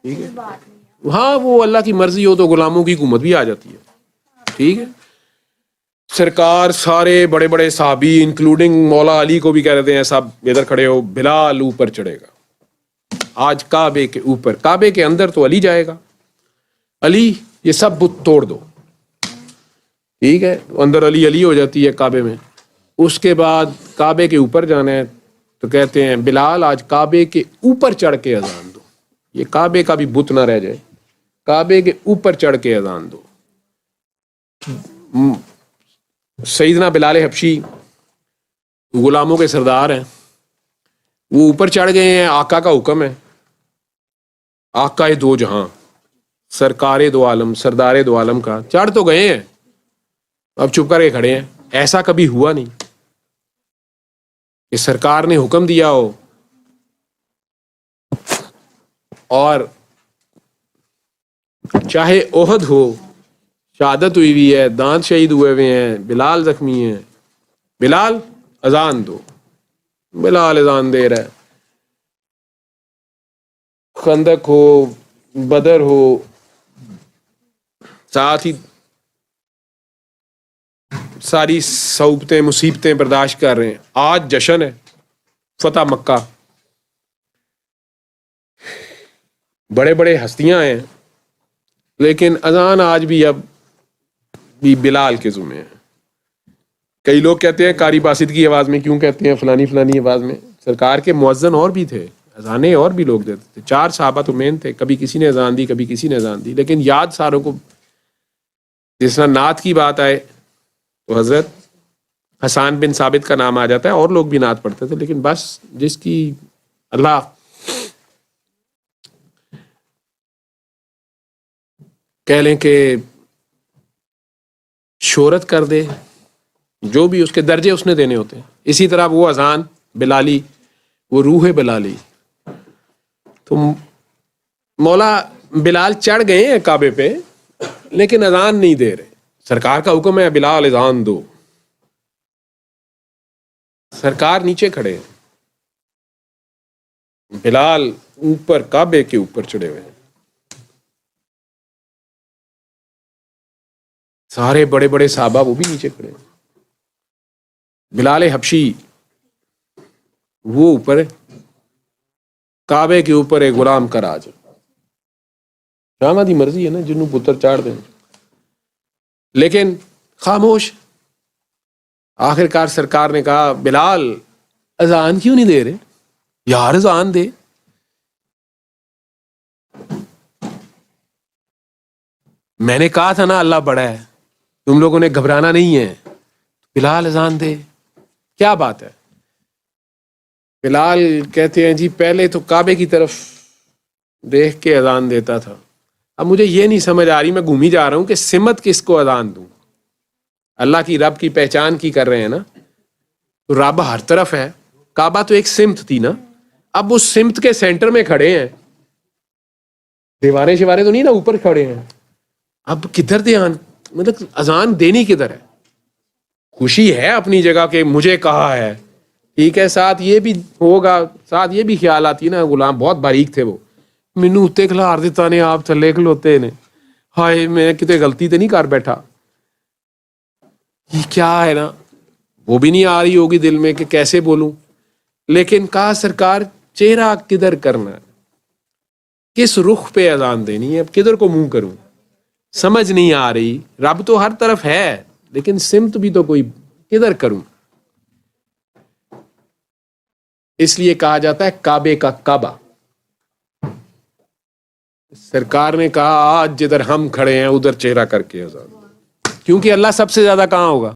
ٹھیک ہے. ہاں وہ اللہ کی مرضی ہو تو غلاموں کی حکومت بھی آ جاتی ہے. ٹھیک ہے. سرکار سارے بڑے بڑے صحابی انکلوڈنگ مولا علی کو بھی کہہ رہے ہیں صاحب ادھر کھڑے ہو، بلال اوپر چڑھے گا آج کعبے کے اوپر. کعبے کے اندر تو علی جائے گا. علی یہ سب بت توڑ دو. ٹھیک ہے. اندر علی علی ہو جاتی ہے کعبے میں. اس کے بعد کعبے کے اوپر جانا ہے تو کہتے ہیں بلال آج کعبے کے اوپر چڑھ کے اذان دو. یہ کعبے کا بھی بت نہ رہ جائے، کعبے کے اوپر چڑھ کے اذان دو. سیدنا بلال حبشی غلاموں کے سردار ہیں، وہ اوپر چڑھ گئے ہیں. آقا کا حکم ہے، آقا دو جہاں، سرکار دو عالم، سردار دو عالم کا. چڑھ تو گئے ہیں، اب چپ کر کے کھڑے ہیں. ایسا کبھی ہوا نہیں کہ سرکار نے حکم دیا ہو اور چاہے احد ہو، شہادت ہوئی ہوئی ہے، دانت شہید ہوئے ہوئے ہیں، بلال زخمی ہیں، بلال اذان دو. بلال اذان دے رہا ہے. خندق ہو، بدر ہو، ساتھ ہی ساری صعوبتیں مصیبتیں برداشت کر رہے ہیں. آج جشن ہے فتح مکہ، بڑے بڑے ہستیاں ہیں، لیکن اذان آج بھی اب بھی بلال کے ذمہ ہے. کئی لوگ کہتے ہیں قاری باسط کی آواز میں کیوں کہتے ہیں فلانی فلانی آواز میں. سرکار کے مؤذن اور بھی تھے، اذانیں اور بھی لوگ دیتے تھے. 4 صحابہ تو مین تھے، کبھی کسی نے اذان دی کبھی کسی نے اذان دی. لیکن یاد ساروں کو جس طرح نعت کی بات آئے تو حضرت حسان بن ثابت کا نام آ جاتا ہے. اور لوگ بھی نعت پڑھتے تھے، لیکن بس جس کی اللہ کہہ لیں کہ شہرت کر دے، جو بھی اس کے درجے اس نے دینے ہوتے ہیں. اسی طرح وہ اذان بلالی، وہ روح بلالی. تو مولا بلال چڑھ گئے ہیں کعبے پہ لیکن اذان نہیں دے رہے. سرکار کا حکم ہے بلال اذان دو. سرکار نیچے کھڑے ہیں، بلال اوپر کعبے کے اوپر چڑھے ہوئے ہیں. سارے بڑے بڑے صحابہ وہ بھی نیچے کھڑے ہیں. بلال حبشی وہ اوپر کعبے کے اوپر ایک غلام کا راج. شاہ دی مرضی ہے نا، جنوں پتر چاڑ دیں. لیکن خاموش. آخر کار سرکار نے کہا بلال اذان کیوں نہیں دے رہے یار، اذان دے. میں نے کہا تھا نا اللہ بڑا ہے، تم لوگوں نے گھبرانا نہیں ہے. بلال اذان دے. کیا بات ہے؟ بلال کہتے ہیں جی پہلے تو کعبے کی طرف دیکھ کے اذان دیتا تھا، اب مجھے یہ نہیں سمجھ آ رہی، میں گھومی جا رہا ہوں کہ سمت کس کو اذان دوں. اللہ کی رب کی پہچان کی کر رہے ہیں نا، تو رب ہر طرف ہے. کعبہ تو ایک سمت تھی نا، اب اس سمت کے سینٹر میں کھڑے ہیں. دیواریں شوارے تو نہیں نا، اوپر کھڑے ہیں. اب کدھر دھیان، مطلب اذان دینی کدھر ہے؟ خوشی ہے اپنی جگہ کہ مجھے کہا ہے، ٹھیک ہے. ساتھ یہ بھی ہوگا، ساتھ یہ بھی خیال آتی نا، غلام بہت باریک تھے وہ، مینو اتنے کھلار دیتا نے آپ تھلے کھلوتے نے، ہائے میں کتے غلطی تے نہیں کر بیٹھا. یہ کیا ہے نا، وہ بھی نہیں آ رہی ہوگی دل میں کہ کیسے بولوں. لیکن کہا سرکار چہرہ کدھر کرنا ہے، کس رخ پہ اذان دینی ہے، اب کدھر کو منہ کروں، سمجھ نہیں آ رہی. رب تو ہر طرف ہے لیکن سمت بھی تو کوئی کدھر کروں. اس لیے کہا جاتا ہے کعبے کا کعبہ. سرکار نے کہا آج جدھر ہم کھڑے ہیں ادھر چہرہ کر کے اذان، کیونکہ اللہ سب سے زیادہ کہاں ہوگا؟